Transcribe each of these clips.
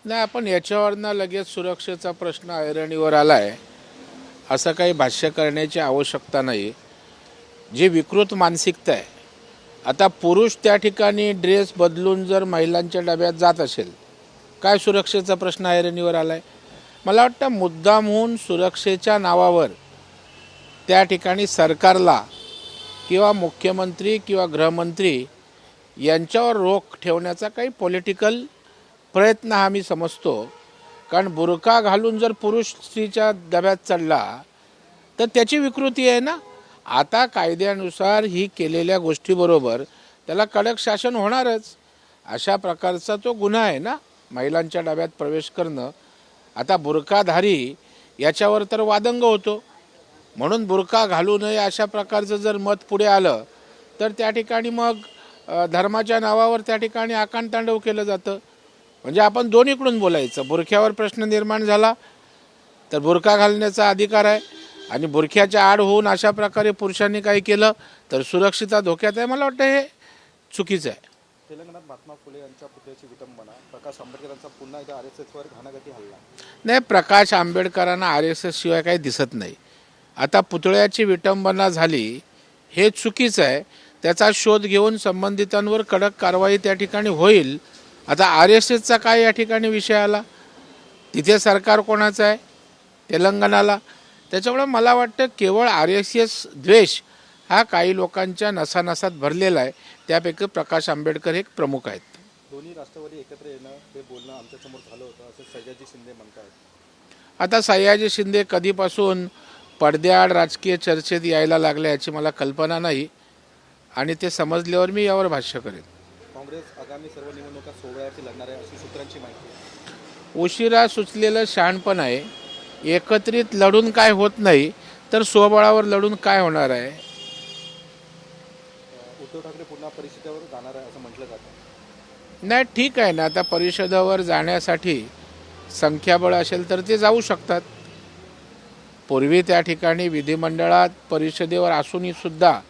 नाही, आपण याच्यावरनं लगेच सुरक्षेचा प्रश्न ऐरणीवर आला आहे असं काही भाष्य करण्याची आवश्यकता नाही. जी विकृत मानसिकता आहे, आता पुरुष त्या ठिकाणी ड्रेस बदलून जर महिलांच्या डब्यात जात असेल, काय सुरक्षेचा प्रश्न ऐरणीवर आला आहे? मला वाटतं मुद्दामहून सुरक्षेच्या नावावर त्या ठिकाणी सरकारला किंवा मुख्यमंत्री किंवा गृहमंत्री यांच्यावर रोख ठेवण्याचा काही पॉलिटिकल प्रयत्न हा मी समजतो. कारण बुरका घालून जर पुरुष स्त्रीच्या डब्यात चढला तर त्याची विकृती आहे ना. आता कायद्यानुसार ही केलेल्या गोष्टीबरोबर त्याला कडक शासन होणारच. अशा प्रकारचा तो गुन्हा आहे ना, महिलांच्या डब्यात प्रवेश करणं. आता बुरकाधारी याच्यावर तर वादंग होतो, म्हणून बुरका घालू नये अशा प्रकारचं जर मत पुढे आलं तर त्या ठिकाणी मग धर्माच्या नावावर त्या ठिकाणी आकांडतांडव केलं जातं. म्हणजे आपण दोन्हीकडून बोलायचं. बुरख्यावर प्रश्न निर्माण झाला तर बुरका घालण्याचा अधिकार आहे, आणि बुरख्याच्या आड होऊन अशा प्रकारे पुरुषांनी काही केलं तर सुरक्षितता धोक्यात आहे. मला वाटतं हे चुकीचं आहे. तेलंगणात महात्मा फुले यांच्या पुतळ्याची विटंबना, प्रकाश आंबेडकरांचा पुन्हा एकदा RSSवर घाणाघाती हल्ला. नाही, प्रकाश आंबेडकरांना RSS शिवाय काही दिसत नाही. आता पुतळ्याची विटंबना झाली हे चुकीचं आहे. त्याचा शोध घेऊन संबंधितांवर कडक कारवाई त्या ठिकाणी होईल. आता RSSचा काय या ठिकाणी विषय आला? तिथे सरकार कोणाचं आहे? तेलंगणाला. त्याच्यामुळे मला वाटतं केवळ RSS द्वेष हा काही लोकांच्या नसानसात भरलेला आहे. त्यापैकी प्रकाश आंबेडकर हे प्रमुख आहेत. दोन्ही राष्ट्रवादी एकत्र येणं हे बोलणं आमच्यासमोर झालं होतं असं सयाजी शिंदे म्हणतात. आता सयाजी शिंदे कधीपासून पडद्याआड राजकीय चर्चेत यायला लागले याची मला कल्पना नाही, आणि ते समजल्यावर मी यावर भाष्य करेन. काँग्रेस आगामी सर्व निवडणुका सोहळ्याची लढणार आहे अशी सूत्रांची माहिती. उशिरा सुचलेलं शहाणपण आहे. एकत्रित लढून काय होत नाही तर स्वबळावर लढून काय होणार आहे? उद्धव ठाकरे पुन्हा परिषदेवर जाणार आहे असं म्हटलं जातं. नाही, ठीक आहे ना. आता परिषदेवर जाण्यासाठी संख्याबळ असेल तर ते जाऊ शकतात. पूर्वी त्या ठिकाणी विधिमंडळात परिषदेवर असूनही सुद्धा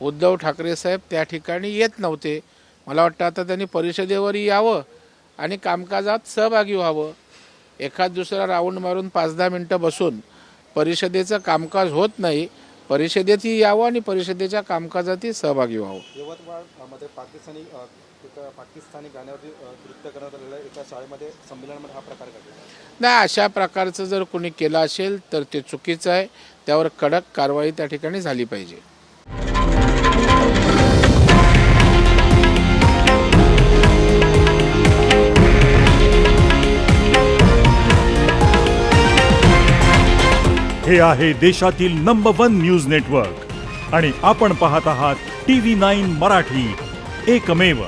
उद्धव ठाकरे साहेब त्या ठिकाणी येत नव्हते. मला वाटतं आता त्यांनी परिषदेवरही यावं आणि कामकाजात सहभागी व्हावं. एखाद दुसरा राऊंड मारून 5-10 मिनटं बसून परिषदेचं कामकाज होत नाही. परिषदेतही यावं आणि परिषदेच्या कामकाजातही सहभागी व्हावं. यवतमाळमध्ये पाकिस्तानी गाण्यावरती नृत्य करण्यात आलेलं एका शाळेमध्ये संमेलनामध्ये हा प्रकार घडला. नाही, अशा प्रकारचं जर कोणी केलं असेल तर ते चुकीचं आहे. त्यावर कडक कारवाई त्या ठिकाणी झाली पाहिजे. हे आहे देशातील नंबर 1 न्यूज नेटवर्क आणि आपण पाहत आहात TV9 मराठी, एकमेव.